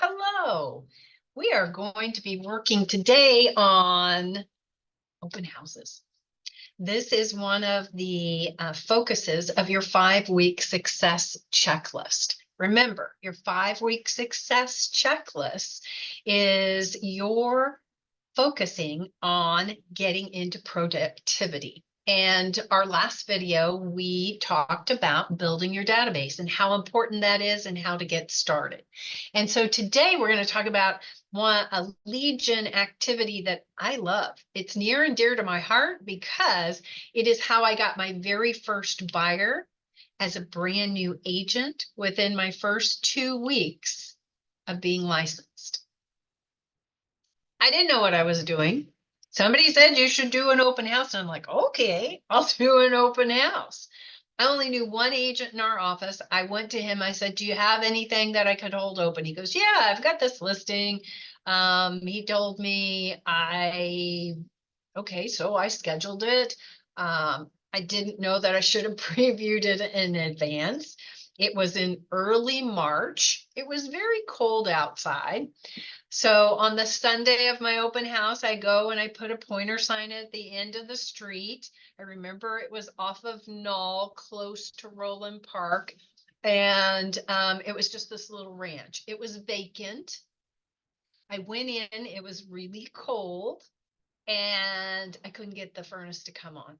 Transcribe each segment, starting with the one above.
Hello. We are going to be working today on open houses. This is one of the focuses of your 5-week success checklist. Remember, your 5-week success checklist is your focusing on getting into productivity. And our last video, we talked about building your database and how important that is and how to get started. And so today we're going to talk about a lead gen activity that I love. It's near and dear to my heart because it is how I got my very first buyer as a brand new agent within my first 2 weeks of being licensed. I didn't know what I was doing. Somebody said you should do an open house. And I'm like, okay, I'll do an open house. I only knew one agent in our office. I went to him. I said, do you have anything that I could hold open? He goes, yeah, I've got this listing. He told me okay, so I scheduled it. I didn't know that I should have previewed it in advance. It was in early March. It was very cold outside. So on the Sunday of my open house, I go and I put a pointer sign at the end of the street. I remember it was off of Knoll, close to Roland Park. And it was just this little ranch. It was vacant. I went in, it was really cold, and I couldn't get the furnace to come on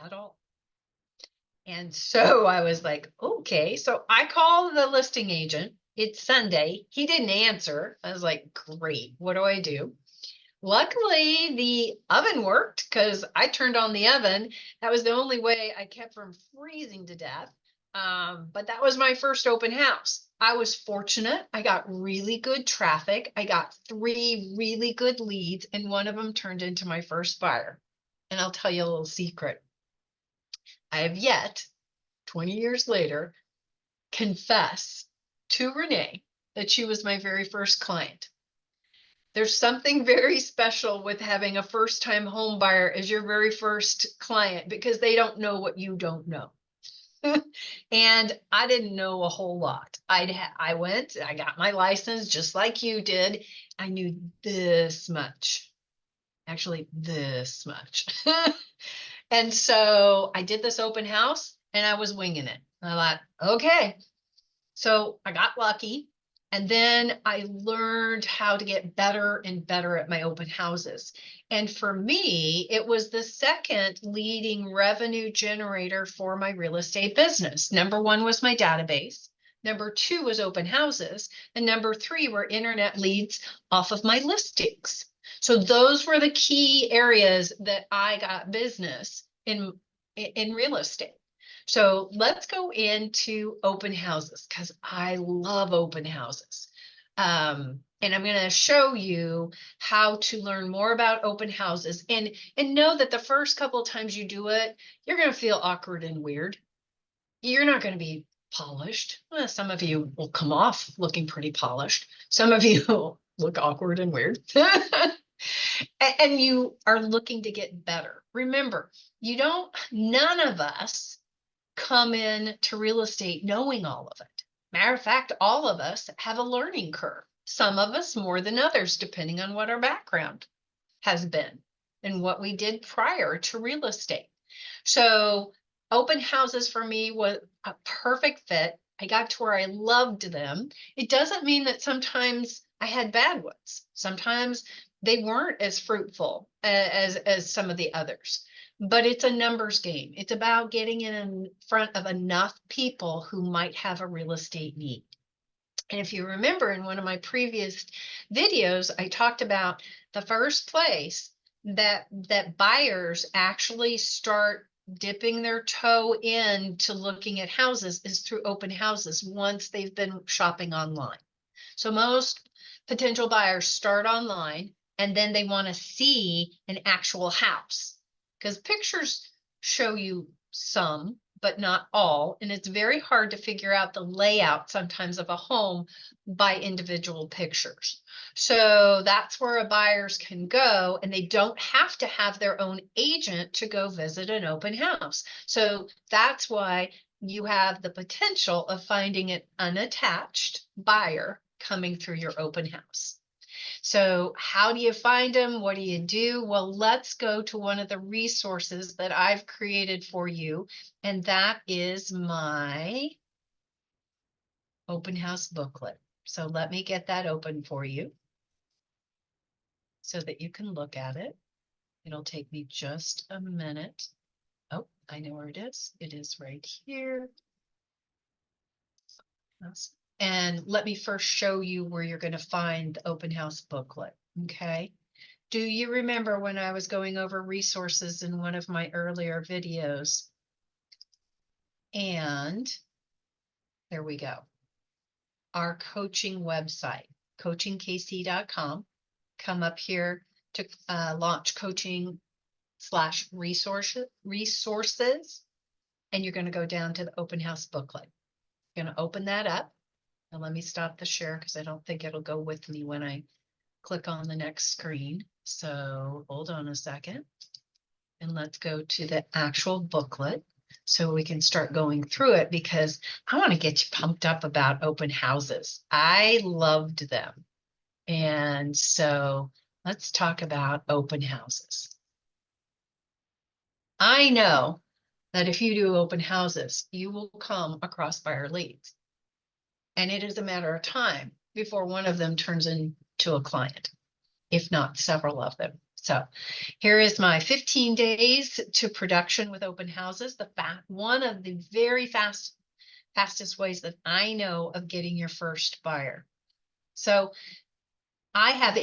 at all. And so I was like, okay. So I called the listing agent. It's Sunday. He didn't answer. I was like, great. What do I do? Luckily, the oven worked because I turned on the oven. That was the only way I kept from freezing to death. But that was my first open house. I was fortunate. I got really good traffic. I got 3 really good leads, and one of them turned into my first buyer. And I'll tell you a little secret. I have yet, 20 years later, confess to Renee that she was my very first client. There's something very special with having a first-time home buyer as your very first client because they don't know what you don't know. And I didn't know a whole lot. I went, I got my license just like you did. I knew this much, actually this much. And so I did this open house and I was winging it. I thought, okay. So I got lucky. And then I learned how to get better and better at my open houses. And for me, it was the second leading revenue generator for my real estate business. Number 1 was my database. Number 2 was open houses. And number 3 were internet leads off of my listings. So those were the key areas that I got business in real estate. So let's go into open houses because I love open houses. And I'm going to show you how to learn more about open houses and know that the first couple of times you do it, you're going to feel awkward and weird. You're not going to be polished. Well, some of you will come off looking pretty polished. Some of you will look awkward and weird. And you are looking to get better. Remember, none of us come in to real estate knowing all of it. Matter of fact, all of us have a learning curve. Some of us more than others, depending on what our background has been and what we did prior to real estate. So open houses for me was a perfect fit. I got to where I loved them. It doesn't mean that sometimes I had bad ones. Sometimes they weren't as fruitful as some of the others. But it's a numbers game. It's about getting in front of enough people who might have a real estate need. And if you remember in one of my previous videos, I talked about the first place that buyers actually start dipping their toe into looking at houses is through open houses once they've been shopping online. So most potential buyers start online and then they want to see an actual house because pictures show you some, but not all. And it's very hard to figure out the layout sometimes of a home by individual pictures. So that's where buyers can go, and they don't have to have their own agent to go visit an open house. So that's why you have the potential of finding an unattached buyer coming through your open house. So how do you find them? What do you do? Well, let's go to one of the resources that I've created for you, and that is my open house booklet. So let me get that open for you so that you can look at it. It'll take me just a minute. Oh, I know where it is. It is right here. And let me first show you where you're going to find the open house booklet. Okay. Do you remember when I was going over resources in one of my earlier videos? And there we go. Our coaching website, coachingkc.com. Come up here to launch coaching/resources. And you're going to go down to the open house booklet. You're going to open that up. And let me stop the share because I don't think it'll go with me when I click on the next screen. So hold on a second. And let's go to the actual booklet so we can start going through it, because I want to get you pumped up about open houses. I loved them. And so let's talk about open houses. I know that if you do open houses, you will come across buyer leads. And it is a matter of time before one of them turns into a client, if not several of them. So here is my 15 days to production with open houses. One of the very fastest ways that I know of getting your first buyer. So I have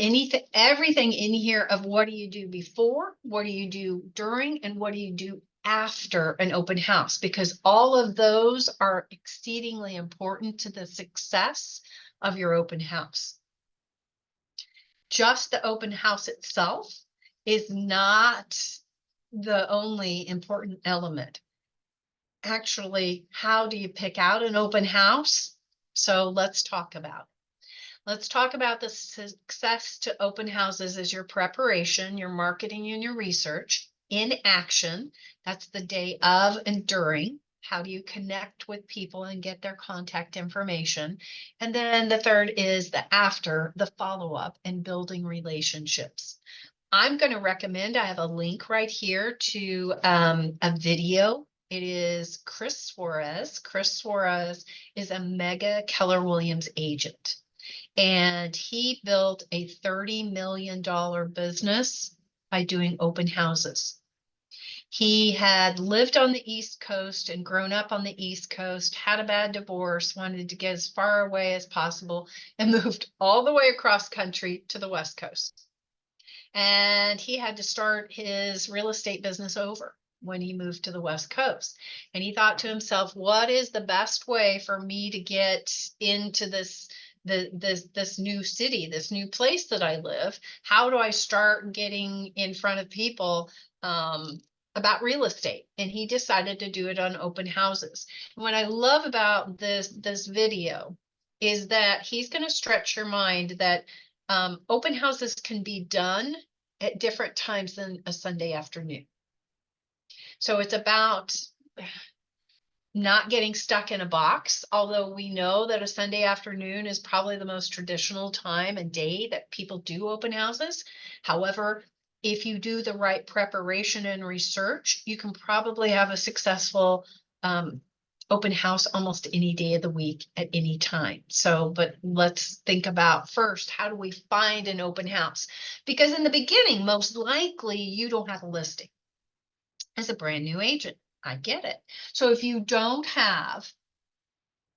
everything in here of what do you do before, what do you do during, and what do you do after an open house, because all of those are exceedingly important to the success of your open house. Just the open house itself is not the only important element. Actually, how do you pick out an open house? So let's talk about it. Let's talk about the success to open houses as your preparation, your marketing, and your research. In action, that's the day of and during. How do you connect with people and get their contact information? And then the third is the after, the follow-up and building relationships. I'm going to recommend, I have a link right here to a video. It is Chris Suarez. Chris Suarez is a mega Keller Williams agent. And he built a $30 million business by doing open houses. He had lived on the East Coast and grown up on the East Coast, had a bad divorce, wanted to get as far away as possible, and moved all the way across country to the West Coast. And he had to start his real estate business over when he moved to the West Coast. And he thought to himself, what is the best way for me to get into this new city, this new place that I live? How do I start getting in front of people about real estate? And he decided to do it on open houses. And what I love about this video is that he's going to stretch your mind that open houses can be done at different times than a Sunday afternoon. So it's about not getting stuck in a box, although we know that a Sunday afternoon is probably the most traditional time and day that people do open houses. However, if you do the right preparation and research, you can probably have a successful open house almost any day of the week at any time. So, but let's think about first, how do we find an open house? Because in the beginning, most likely you don't have a listing as a brand new agent. I get it. So if you don't have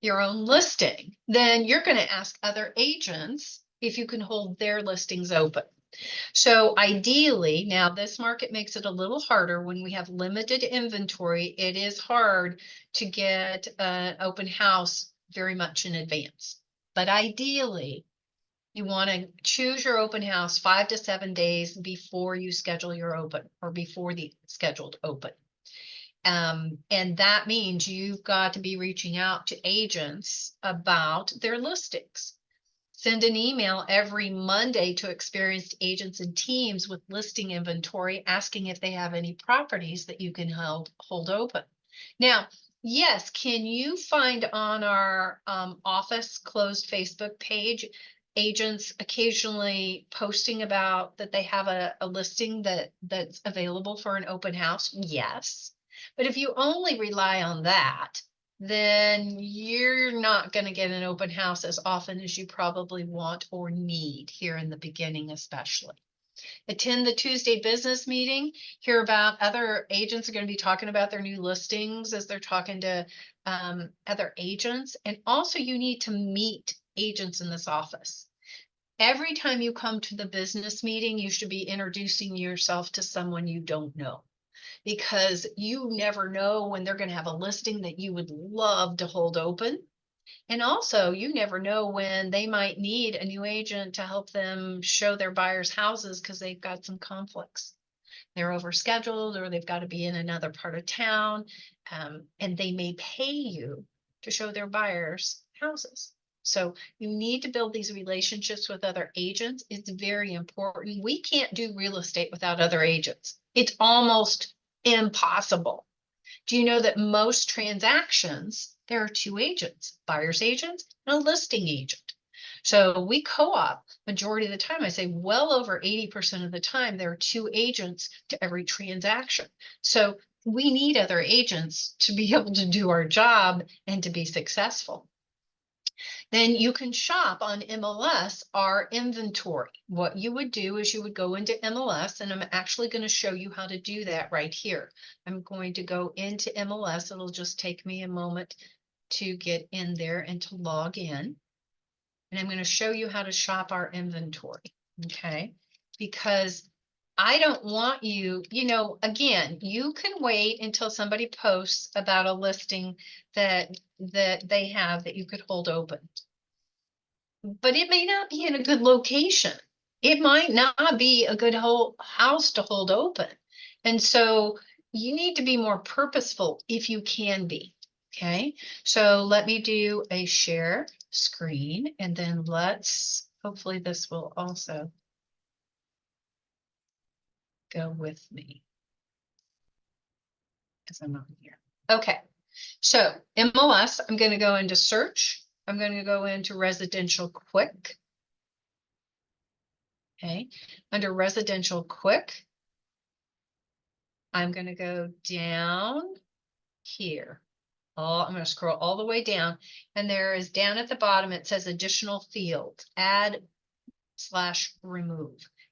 your own listing, then you're going to ask other agents if you can hold their listings open. So ideally, now this market makes it a little harder when we have limited inventory. It is hard to get an open house very much in advance. But ideally, you want to choose your open house 5 to 7 days before you schedule your open, or before the scheduled open. And that means you've got to be reaching out to agents about their listings. Send an email every Monday to experienced agents and teams with listing inventory, asking if they have any properties that you can hold open. Now, Yes, can you find on our office closed Facebook page, agents occasionally posting about that they have a listing that's available for an open house? Yes. But if you only rely on that, then you're not going to get an open house as often as you probably want or need here in the beginning, especially. Attend the Tuesday business meeting, hear about other agents are going to be talking about their new listings as they're talking to other agents. And also you need to meet agents in this office. Every time you come to the business meeting, you should be introducing yourself to someone you don't know, because you never know when they're going to have a listing that you would love to hold open. And also, you never know when they might need a new agent to help them show their buyers houses because they've got some conflicts. They're overscheduled or they've got to be in another part of town, and they may pay you to show their buyers houses. So you need to build these relationships with other agents. It's very important. We can't do real estate without other agents. It's almost impossible. Do you know that most transactions, there are two agents, buyer's agent and a listing agent. So we co-op majority of the time, I say well over 80% of the time, there are two agents to every transaction. So we need other agents to be able to do our job and to be successful. Then you can shop on MLS our inventory. What you would do is you would go into MLS, and I'm actually going to show you how to do that right here. I'm going to go into MLS. It'll just take me a moment to get in there and to log in. And I'm going to show you how to shop our inventory. Okay. Because I don't want you, again, you can wait until somebody posts about a listing that they have that you could hold open. But it may not be in a good location. It might not be a good whole house to hold open. And so you need to be more purposeful if you can be. Okay. So let me do a share screen, and then hopefully this will also go with me because I'm not here. Okay. So MLS, I'm going to go into search. I'm going to go into residential quick. Okay, under residential quick, I'm going to go down here. I'm going to scroll all the way down, and there is down at the bottom, it says additional fields, add/remove.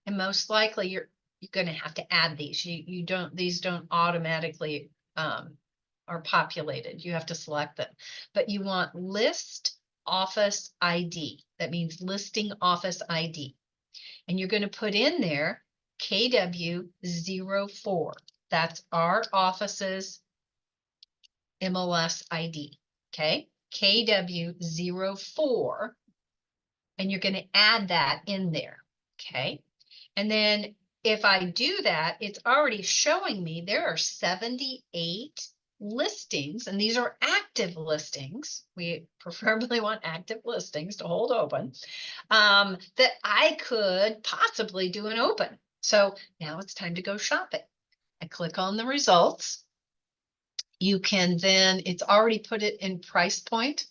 And most likely you're going to have to add these. These don't automatically are populated. You have to select them, but you want list office ID. That means listing office ID. And you're going to put in there KW04. That's our office's MLS ID. Okay, KW04. And you're going to add that in there. Okay. And then if I do that, it's already showing me there are 78 listings, and these are active listings. We preferably want active listings to hold open, that I could possibly do an open. So now it's time to go shopping. I click on the results. You can then, it's already put it in price point.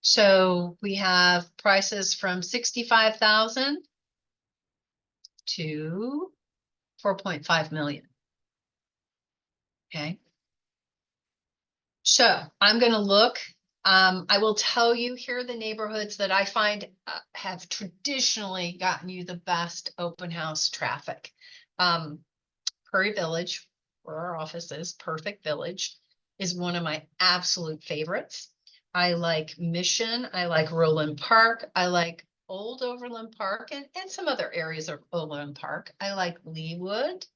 So we have prices from 65,000 to 4.5 million. Okay. So I'm going to look. I will tell you here are the neighborhoods that I find have traditionally gotten you the best open house traffic. Prairie Village, where our office is, Perfect Village, is one of my absolute favorites. I like Mission. I like Roland Park. I like Old Overland Park and some other areas of Overland Park. I like Leawood.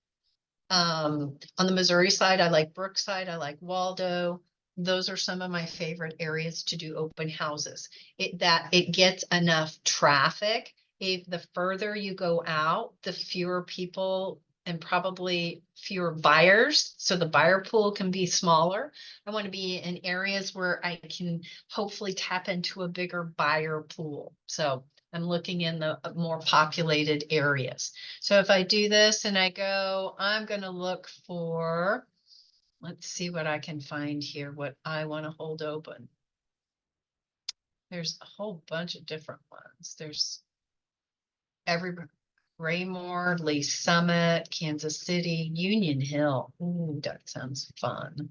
On the Missouri side, I like Brookside. I like Waldo. Those are some of my favorite areas to do open houses. It gets enough traffic. If the further you go out, the fewer people and probably fewer buyers. So the buyer pool can be smaller. I want to be in areas where I can hopefully tap into a bigger buyer pool. So I'm looking in the more populated areas. So if I do this and I go, I'm going to look for Let's see what I can find here, what I want to hold open. There's a whole bunch of different ones. There's every Raymore, Lee Summit, Kansas City, Union Hill. Ooh, that sounds fun.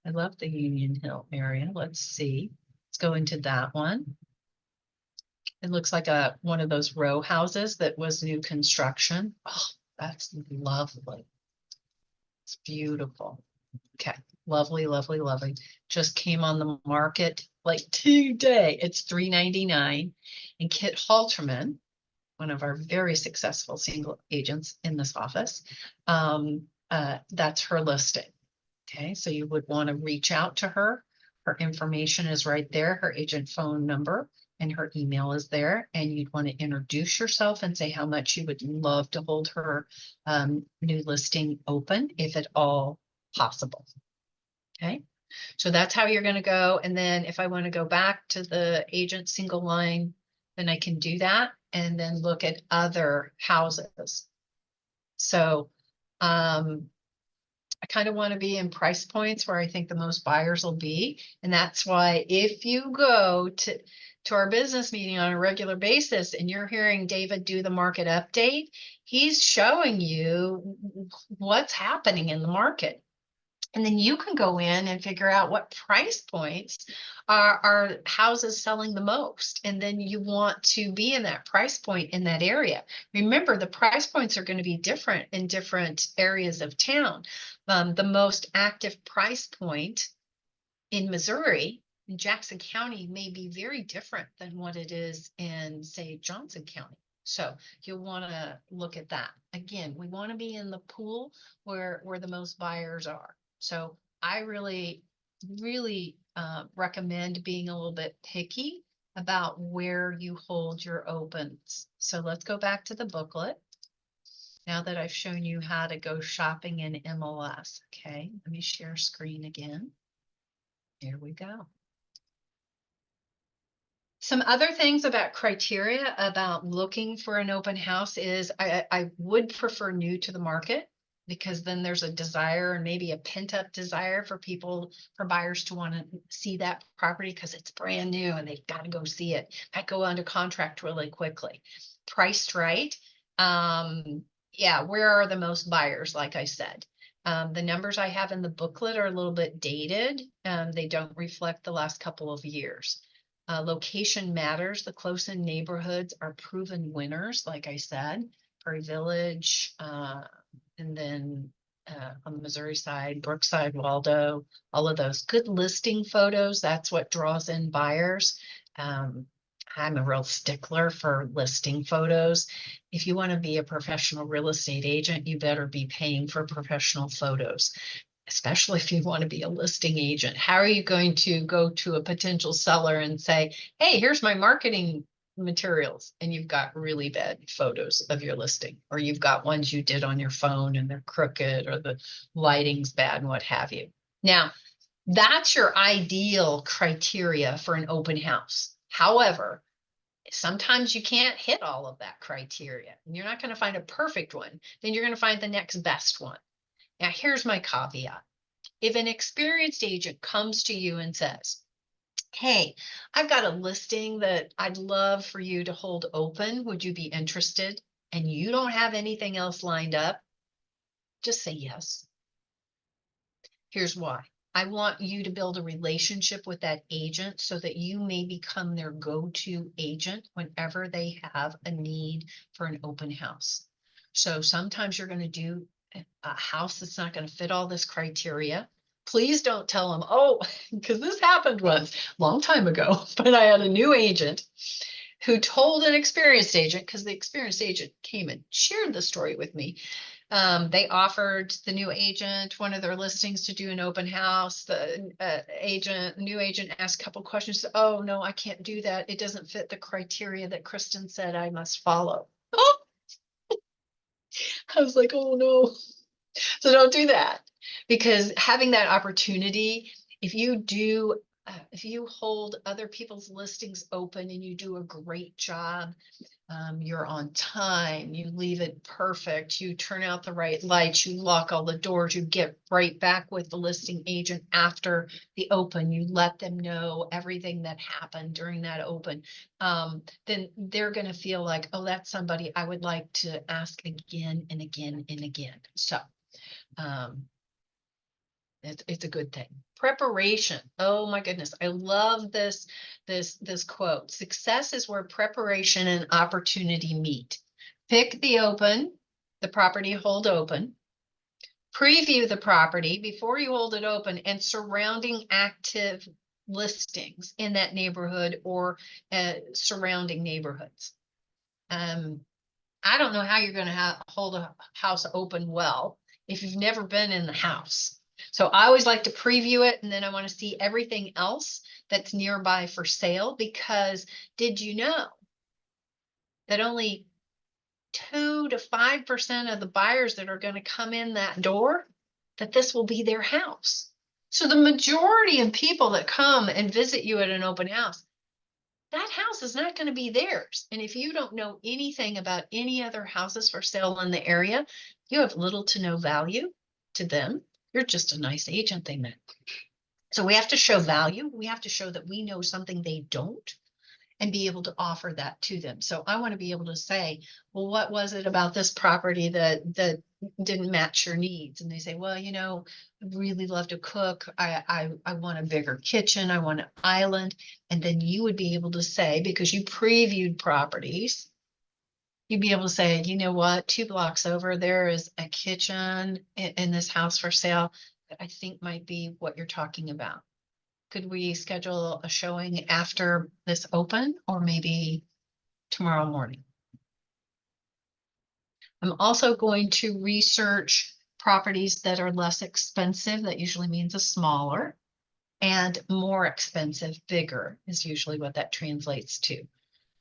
I love the Union Hill area. Let's see. Let's go into that one. It looks like one of those row houses that was new construction. Oh, that's lovely. It's beautiful. Okay, lovely, lovely, lovely. Just came on the market like today. It's $399. And Kit Halterman, one of our very successful single agents in this office, that's her listing. Okay, so you would want to reach out to her. Her information is right there, her agent phone number and her email is there. And you'd want to introduce yourself and say how much you would love to hold her new listing open, if at all possible. Okay, so that's how you're going to go. And then if I want to go back to the agent single line, then I can do that and then look at other houses. So I kind of want to be in price points where I think the most buyers will be. And that's why if you go to our business meeting on a regular basis and you're hearing David do the market update, he's showing you what's happening in the market. And then you can go in and figure out what price points are houses selling the most. And then you want to be in that price point in that area. Remember, the price points are going to be different in different areas of town. The most active price point in Missouri, in Jackson County, may be very different than what it is in, say, Johnson County. So you'll want to look at that. Again, we want to be in the pool where the most buyers are. So I really, really recommend being a little bit picky about where you hold your opens. So let's go back to the booklet. Now that I've shown you how to go shopping in MLS. Okay, let me share screen again. Here we go. Some other things about criteria about looking for an open house is I would prefer new to the market, because then there's a desire and maybe a pent up desire for buyers to want to see that property because it's brand new and they've got to go see it. Might go under contract really quickly. Priced right. Yeah, where are the most buyers? Like I said, the numbers I have in the booklet are a little bit dated. They don't reflect the last couple of years. Location matters. The close-in neighborhoods are proven winners, like I said. Prairie Village, and then on the Missouri side, Brookside, Waldo, all of those good listing photos. That's what draws in buyers. I'm a real stickler for listing photos. If you want to be a professional real estate agent, you better be paying for professional photos, especially if you want to be a listing agent. How are you going to go to a potential seller and say, hey, here's my marketing materials, and you've got really bad photos of your listing, or you've got ones you did on your phone and they're crooked, or the lighting's bad and what have you. Now, that's your ideal criteria for an open house. However, sometimes you can't hit all of that criteria and you're not going to find a perfect one. Then you're going to find the next best one. Now, here's my caveat. If an experienced agent comes to you and says, hey, I've got a listing that I'd love for you to hold open, would you be interested? And you don't have anything else lined up, just say yes. Here's why. I want you to build a relationship with that agent so that you may become their go-to agent whenever they have a need for an open house. So sometimes you're going to do a house that's not going to fit all this criteria. Please don't tell them, oh, because this happened once, long time ago, but I had a new agent who told an experienced agent, because the experienced agent came and shared the story with me. They offered the new agent one of their listings to do an open house. The new agent asked a couple questions. Oh, no, I can't do that. It doesn't fit the criteria that Kristen said I must follow. Oh, I was like, oh, no. So don't do that, because having that opportunity, if you do if you hold other people's listings open and you do a great job, you're on time, you leave it perfect, you turn out the right lights, you lock all the doors, you get right back with the listing agent after the open, you let them know everything that happened during that open, then they're going to feel like, oh, that's somebody I would like to ask again and again and again. So, um, it's a good thing. Preparation. Oh my goodness. I love this quote. Success is where preparation and opportunity meet. Pick the property hold open. Preview the property before you hold it open and surrounding active listings in that neighborhood or surrounding neighborhoods. I don't know how you're going to hold a house open well if you've never been in the house. So I always like to preview it, and then I want to see everything else that's nearby for sale, because did you know that only 2 to 5% of the buyers that are going to come in that door, that this will be their house? So the majority of people that come and visit you at an open house, that house is not going to be theirs. And if you don't know anything about any other houses for sale in the area, you have little to no value to them. You're just a nice agent they met. So we have to show value. We have to show that we know something they don't and be able to offer that to them. So I want to be able to say, well, what was it about this property that didn't match your needs? And they say, well, I really love to cook. I want a bigger kitchen. I want an island. And then you would be able to say, because you previewed properties, you'd be able to say, you know what, 2 blocks over, there is a kitchen in this house for sale that I think might be what you're talking about. Could we schedule a showing after this open, or maybe tomorrow morning? I'm also going to research properties that are less expensive. That usually means a smaller, and more expensive, bigger is usually what that translates to.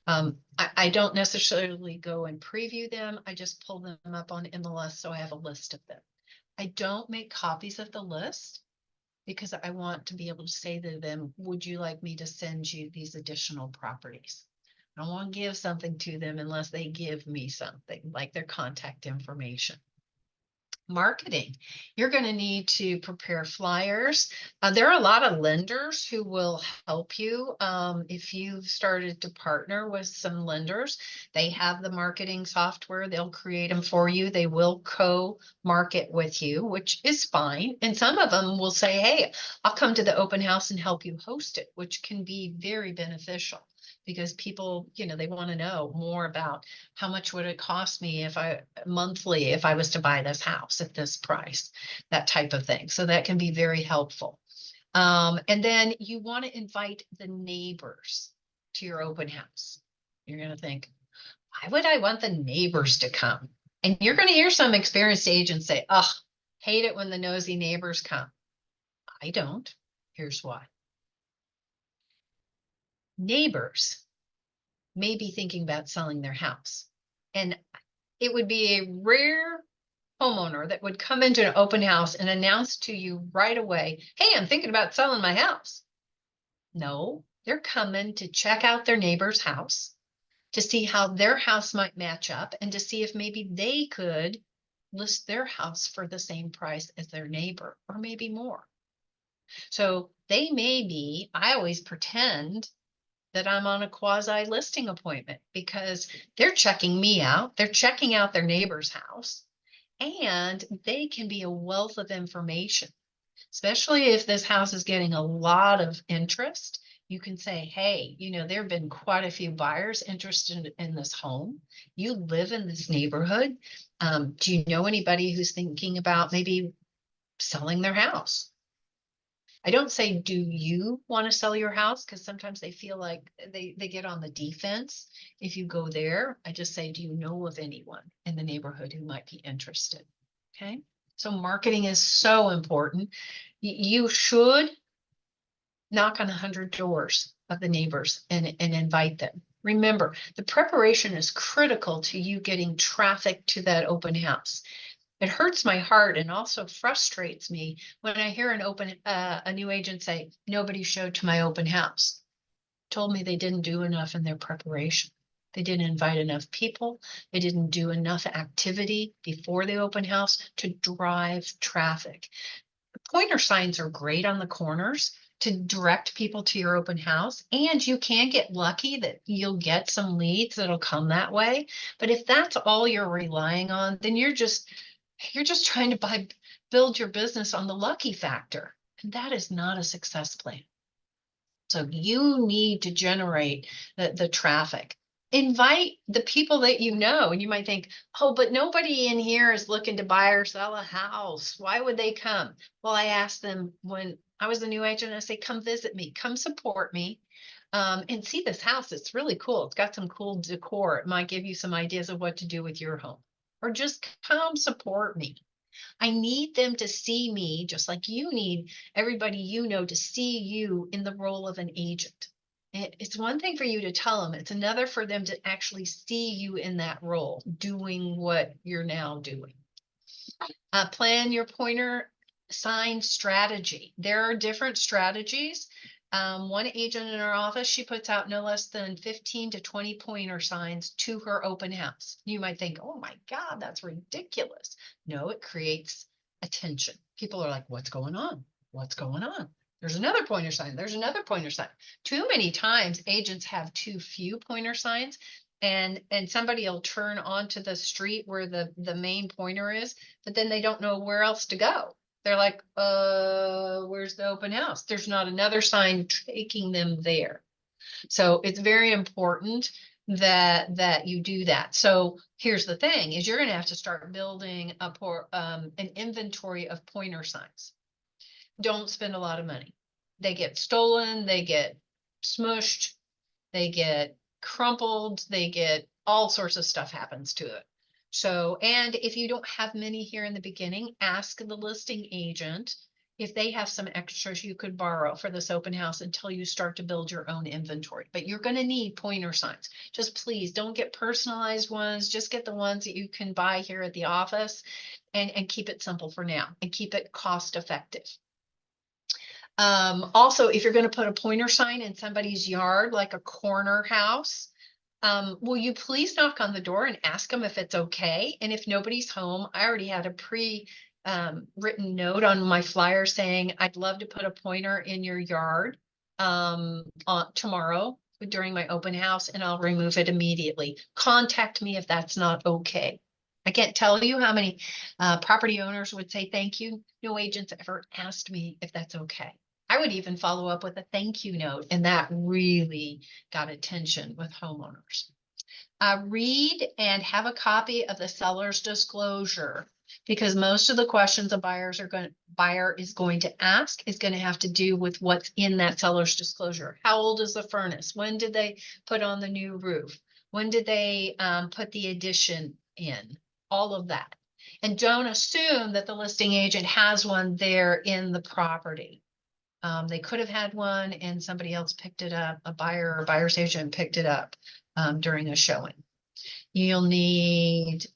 I don't necessarily go and preview them. I just pull them up on MLS, so I have a list of them. I don't make copies of the list because I want to be able to say to them, would you like me to send you these additional properties? I don't want to give something to them unless they give me something, like their contact information. Marketing. You're going to need to prepare flyers. There are a lot of lenders who will help you. If you've started to partner with some lenders, they have the marketing software. They'll create them for you. They will co-market with you, which is fine. And some of them will say, hey, I'll come to the open house and help you host it, which can be very beneficial. Because people, they want to know more about how much would it cost me monthly if I was to buy this house at this price, that type of thing. So that can be very helpful. And then you want to invite the neighbors to your open house. You're going to think, why would I want the neighbors to come? And you're going to hear some experienced agents say, oh, hate it when the nosy neighbors come. I don't. Here's why. Neighbors may be thinking about selling their house. And it would be a rare homeowner that would come into an open house and announce to you right away, hey, I'm thinking about selling my house. No, they're coming to check out their neighbor's house, to see how their house might match up, and to see if maybe they could list their house for the same price as their neighbor, or maybe more. So I always pretend that I'm on a quasi listing appointment, because they're checking me out. They're checking out their neighbor's house, and they can be a wealth of information, especially if this house is getting a lot of interest. You can say, hey, there have been quite a few buyers interested in this home. You live in this neighborhood. Do you know anybody who's thinking about maybe selling their house? I don't say, do you want to sell your house? Because sometimes they feel like they get on the defense if you go there. I just say, do you know of anyone in the neighborhood who might be interested? Okay. So marketing is so important. You should knock on 100 doors of the neighbors and invite them. Remember, the preparation is critical to you getting traffic to that open house. It hurts my heart and also frustrates me when I hear a new agent say, nobody showed to my open house. Told me they didn't do enough in their preparation. They didn't invite enough people. They didn't do enough activity before the open house to drive traffic. Pointer signs are great on the corners to direct people to your open house, and you can get lucky that you'll get some leads that'll come that way. But if that's all you're relying on, then you're just trying to build your business on the lucky factor. And that is not a success plan. So you need to generate the traffic. Invite the people that you know, and you might think, oh, but nobody in here is looking to buy or sell a house. Why would they come? Well, I asked them when I was a new agent, I say, come visit me, come support me, and see this house. It's really cool. It's got some cool decor. It might give you some ideas of what to do with your home. Or just come support me. I need them to see me just like you need everybody you know to see you in the role of an agent. It's one thing for you to tell them, it's another for them to actually see you in that role, doing what you're now doing. Plan your pointer sign strategy. There are different strategies. One agent in our office, she puts out no less than 15 to 20 pointer signs to her open house. You might think, oh my God, that's ridiculous. No, it creates attention. People are like, what's going on? What's going on? There's another pointer sign. There's another pointer sign. Too many times agents have too few pointer signs, and somebody will turn onto the street where the main pointer is, but then they don't know where else to go. They're like, where's the open house? There's not another sign taking them there. So it's very important that you do that. So here's the thing is you're going to have to start building an inventory of pointer signs. Don't spend a lot of money. They get stolen, they get smushed, they get crumpled, they get all sorts of stuff happens to it. So, and if you don't have many here in the beginning, ask the listing agent if they have some extras you could borrow for this open house until you start to build your own inventory. But you're going to need pointer signs. Just please don't get personalized ones. Just get the ones that you can buy here at the office and keep it simple for now and keep it cost effective. Also, if you're going to put a pointer sign in somebody's yard, like a corner house, will you please knock on the door and ask them if it's okay? And if nobody's home, I already had a written note on my flyer saying, I'd love to put a pointer in your yard tomorrow during my open house, and I'll remove it immediately. Contact me if that's not okay. I can't tell you how many property owners would say thank you. No agents ever asked me if that's okay. I would even follow up with a thank you note, and that really got attention with homeowners. Read and have a copy of the seller's disclosure, because most of the questions a buyer is going to ask is going to have to do with what's in that seller's disclosure. How old is the furnace? When did they put on the new roof? When did they put the addition in? All of that. And don't assume that the listing agent has one there in the property. They could have had one and somebody else picked it up, a buyer or buyer's agent picked it up during a showing. You'll need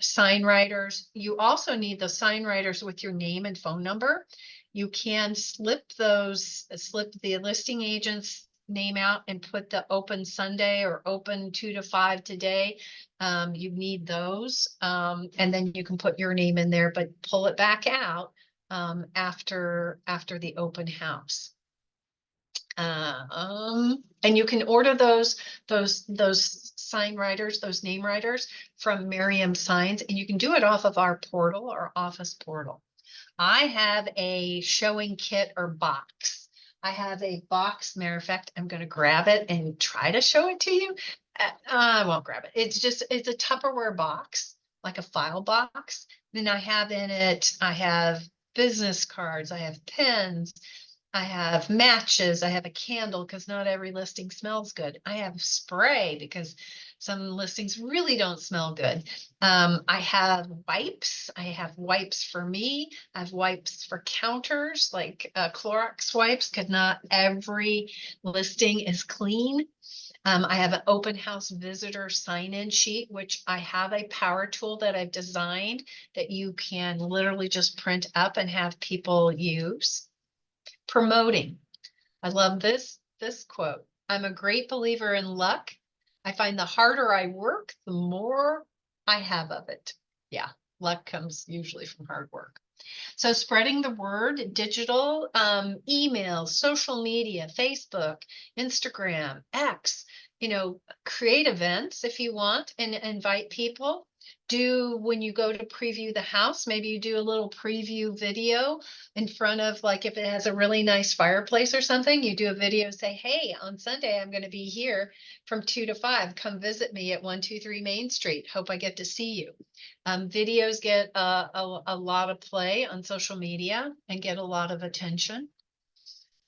sign writers. You also need the sign writers with your name and phone number. You can slip the listing agent's name out and put the open Sunday or open 2 to 5 today. You need those. And then you can put your name in there, but pull it back out after the open house. And you can order those sign writers, those name writers from Miriam Signs, and you can do it off of our portal, our office portal. I have a showing kit or box. I have a box. Matter of fact, I'm going to grab it and try to show it to you. I won't grab it. It's a Tupperware box, like a file box. Then I have in it, I have business cards, I have pens, I have matches. I have a candle because not every listing smells good. I have spray because some listings really don't smell good. I have wipes. I have wipes for me. I have wipes for counters, like Clorox wipes, because not every listing is clean. I have an open house visitor sign-in sheet, which I have a power tool that I've designed that you can literally just print up and have people use. Promoting. I love this quote. I'm a great believer in luck. I find the harder I work, the more I have of it. Yeah, luck comes usually from hard work. So spreading the word, digital, emails, social media, Facebook, Instagram, X, create events if you want and invite people. Do when you go to preview the house, maybe you do a little preview video in front of, like, if it has a really nice fireplace or something, you do a video, say, hey, on Sunday, I'm going to be here from 2 to 5. Come visit me at 123 Main Street. Hope I get to see you. Videos get a lot of play on social media and get a lot of attention.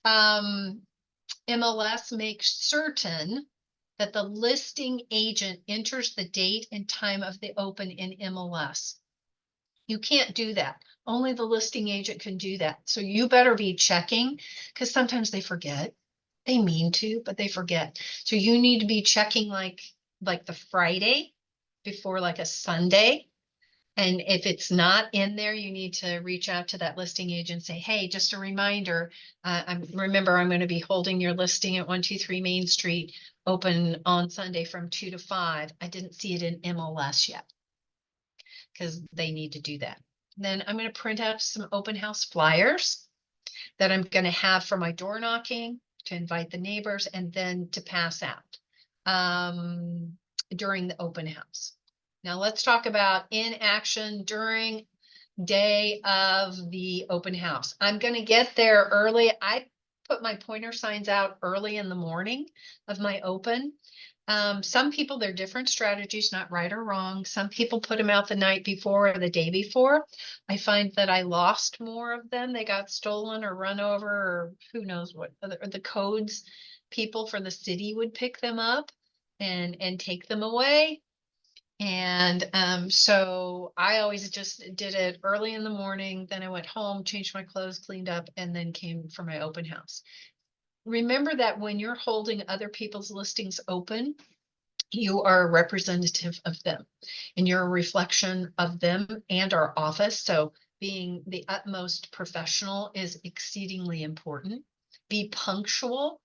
MLS makes certain that the listing agent enters the date and time of the open in MLS. You can't do that. Only the listing agent can do that. So you better be checking, because sometimes they forget. They mean to, but they forget. So you need to be checking like the Friday before, like a Sunday. And if it's not in there, you need to reach out to that listing agent, say, hey, just a reminder, remember, I'm going to be holding your listing at 123 Main Street open on Sunday from 2 to 5. I didn't see it in MLS yet, because they need to do that. Then I'm going to print out some open house flyers that I'm going to have for my door knocking, to invite the neighbors, and then to pass out during the open house. Now let's talk about in action during day of the open house. I'm going to get there early. I put my pointer signs out early in the morning of my open. Some people, they're different strategies, not right or wrong. Some people put them out the night before or the day before. I find that I lost more of them. They got stolen or run over, or who knows what, or the codes people for the city would pick them up and take them away. And so I always just did it early in the morning. Then I went home, changed my clothes, cleaned up, and then came for my open house. Remember that when you're holding other people's listings open, you are a representative of them and you're a reflection of them and our office. So being the utmost professional is exceedingly important. Be punctual.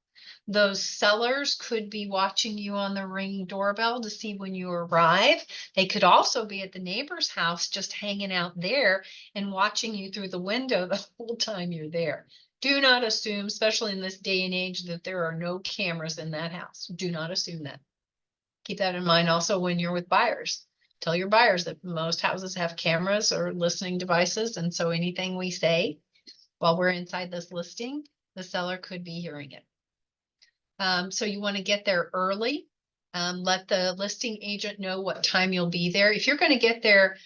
Those sellers could be watching you on the Ring doorbell to see when you arrive. They could also be at the neighbor's house just hanging out there and watching you through the window the whole time you're there. Do not assume, especially in this day and age, that there are no cameras in that house. Do not assume that. Keep that in mind also when you're with buyers. Tell your buyers that most houses have cameras or listening devices, and so anything we say while we're inside this listing, the seller could be hearing it. So you want to get there early. Let the listing agent know what time you'll be there. If you're going to get there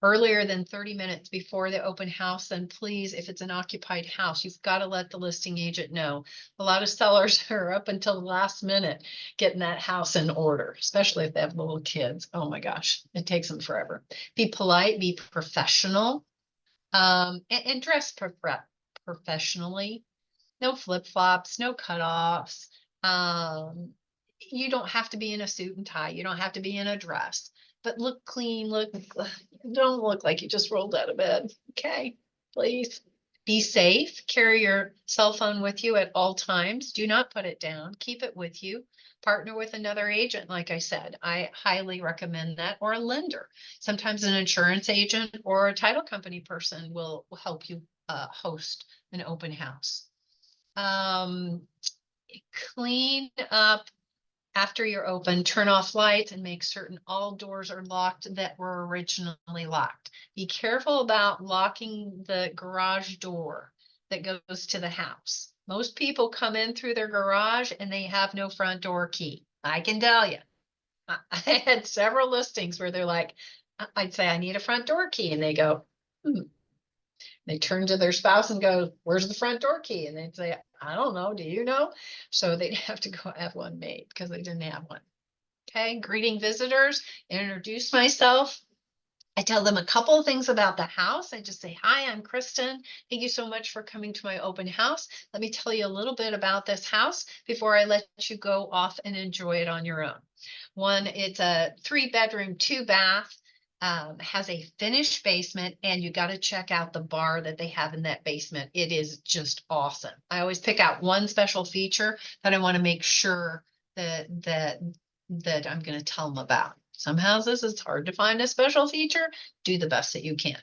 earlier than 30 minutes before the open house, then please, if it's an occupied house, you've got to let the listing agent know. A lot of sellers are up until the last minute getting that house in order, especially if they have little kids. Oh my gosh, it takes them forever. Be polite, be professional, and dress professionally. No flip-flops, no cutoffs. You don't have to be in a suit and tie. You don't have to be in a dress, but look clean. Don't look like you just rolled out of bed. Okay, please. Be safe. Carry your cell phone with you at all times. Do not put it down. Keep it with you. Partner with another agent. Like I said, I highly recommend that, or a lender. Sometimes an insurance agent or a title company person will help you host an open house. Clean up after you're open, turn off lights, and make certain all doors are locked that were originally locked. Be careful about locking the garage door that goes to the house. Most people come in through their garage and they have no front door key. I can tell you. I had several listings where they're like, I'd say, I need a front door key. And they go, They turn to their spouse and go, where's the front door key? And they'd say, I don't know. Do you know? So they'd have to go have one made because they didn't have one. Okay, greeting visitors, introduce myself. I tell them a couple of things about the house. I just say, hi, I'm Kristen. Thank you so much for coming to my open house. Let me tell you a little bit about this house before I let you go off and enjoy it on your own. One, it's a 3-bedroom, 2-bath, has a finished basement, and you got to check out the bar that they have in that basement. It is just awesome. I always pick out one special feature that I want to make sure that I'm going to tell them about. Some houses, it's hard to find a special feature. Do the best that you can.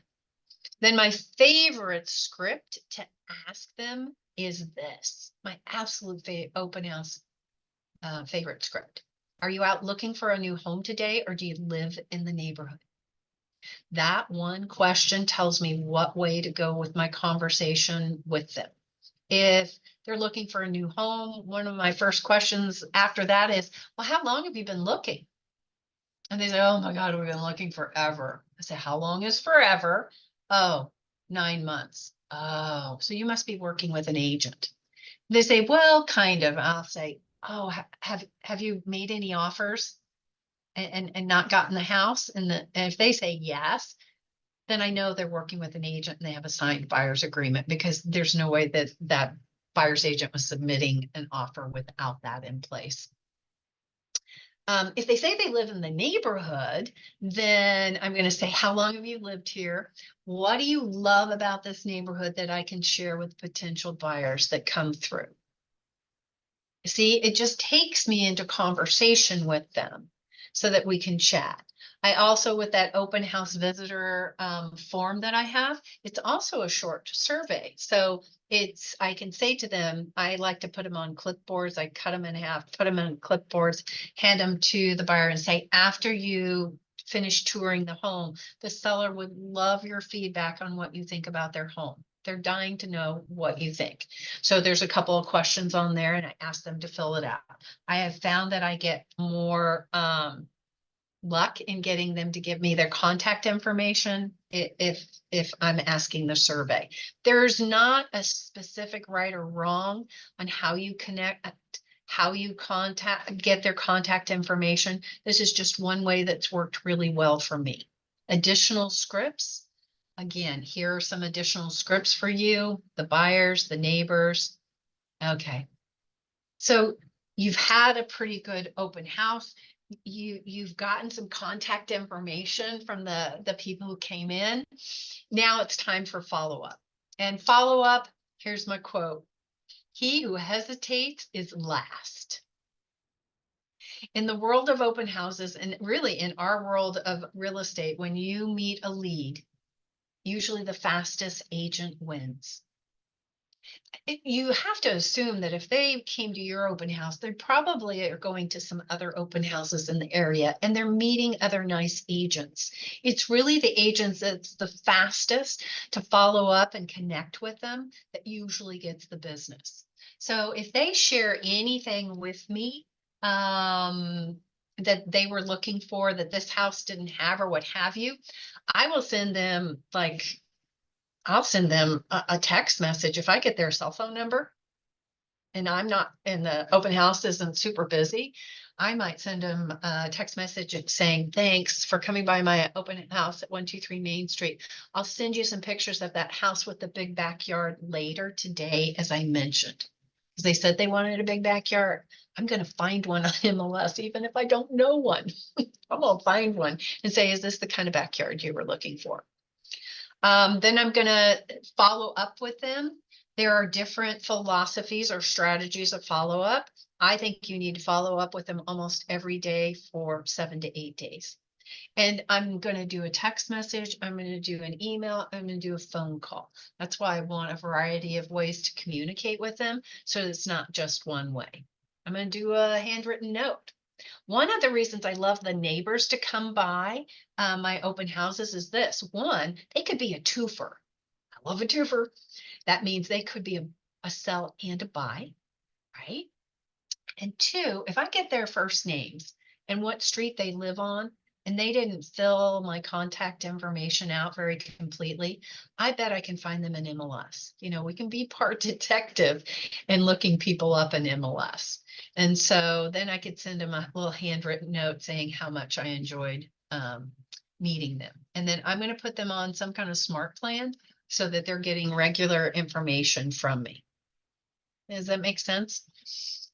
Then my favorite script to ask them is this. My absolute open house favorite script. Are you out looking for a new home today, or do you live in the neighborhood? That one question tells me what way to go with my conversation with them. If they're looking for a new home, one of my first questions after that is, well, how long have you been looking? And they say, oh my God, we've been looking forever. I say, how long is forever? Oh, 9 months. Oh, so you must be working with an agent. They say, well, kind of. I'll say, oh, have you made any offers and not gotten the house? And if they say yes, then I know they're working with an agent and they have a signed buyer's agreement, because there's no way that that buyer's agent was submitting an offer without that in place. If they say they live in the neighborhood, then I'm going to say, how long have you lived here? What do you love about this neighborhood that I can share with potential buyers that come through? See, it just takes me into conversation with them so that we can chat. I also, with that open house visitor form that I have, it's also a short survey. So I can say to them, I like to put them on clipboards. I cut them in half, put them in clipboards, hand them to the buyer and say, after you finish touring the home, the seller would love your feedback on what you think about their home. They're dying to know what you think. So there's a couple of questions on there and I ask them to fill it out. I have found that I get more luck in getting them to give me their contact information if I'm asking the survey. There's not a specific right or wrong on how you connect, how you get their contact information. This is just one way that's worked really well for me. Additional scripts. Again, here are some additional scripts for you, the buyers, the neighbors. Okay. So you've had a pretty good open house. You've gotten some contact information from the people who came in. Now it's time for follow-up. And follow-up, here's my quote. He who hesitates is last. In the world of open houses, and really in our world of real estate, when you meet a lead, usually the fastest agent wins. You have to assume that if they came to your open house, they probably are going to some other open houses in the area and they're meeting other nice agents. It's really the agents that's the fastest to follow up and connect with them that usually gets the business. So if they share anything with me, that they were looking for that this house didn't have or what have you, I will send them I'll send them a text message if I get their cell phone number and I'm not in the open house isn't super busy. I might send them a text message saying, thanks for coming by my open house at 123 Main Street. I'll send you some pictures of that house with the big backyard later today, as I mentioned. Because they said they wanted a big backyard. I'm going to find one on MLS, even if I don't know one. I'm going to find one and say, is this the kind of backyard you were looking for? Then I'm going to follow up with them. There are different philosophies or strategies of follow up. I think you need to follow up with them almost every day for 7 to 8 days. And I'm going to do a text message. I'm going to do an email. I'm going to do a phone call. That's why I want a variety of ways to communicate with them, so it's not just one way. I'm going to do a handwritten note. One of the reasons I love the neighbors to come by my open houses is this. One, they could be a twofer. I love a twofer. That means they could be a sell and a buy, right? And two, if I get their first names and what street they live on, and they didn't fill my contact information out very completely, I bet I can find them in MLS. We can be part detective in looking people up in MLS. And so then I could send them a little handwritten note saying how much I enjoyed meeting them. And then I'm going to put them on some kind of smart plan so that they're getting regular information from me. Does that make sense?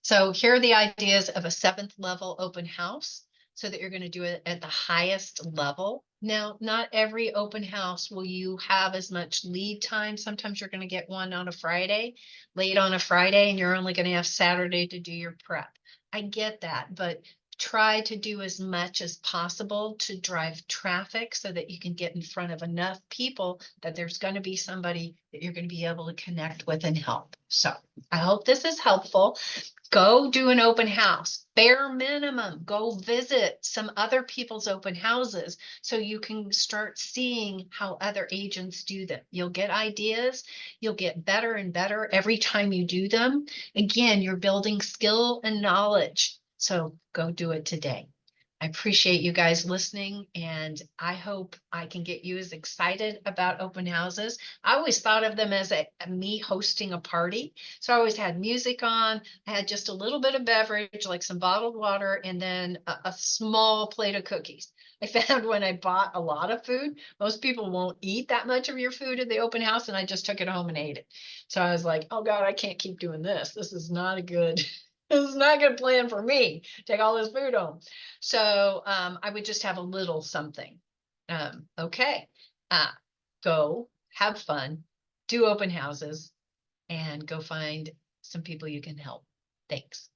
So here are the ideas of a 7th level open house so that you're going to do it at the highest level. Now, not every open house will you have as much lead time. Sometimes you're going to get one on a Friday, late on a Friday, and you're only going to have Saturday to do your prep. I get that, but try to do as much as possible to drive traffic so that you can get in front of enough people that there's going to be somebody that you're going to be able to connect with and help. So I hope this is helpful. Go do an open house. Bare minimum, go visit some other people's open houses so you can start seeing how other agents do them. You'll get ideas. You'll get better and better every time you do them. Again, you're building skill and knowledge. So go do it today. I appreciate you guys listening, and I hope I can get you as excited about open houses. I always thought of them as me hosting a party. So I always had music on. I had just a little bit of beverage, like some bottled water, and then a small plate of cookies. I found when I bought a lot of food, most people won't eat that much of your food at the open house, and I just took it home and ate it. So I was like, oh God, I can't keep doing this. This is not a good this is not a good plan for me. Take all this food home. So I would just have a little something. Okay. Go have fun, do open houses, and go find some people you can help. Thanks.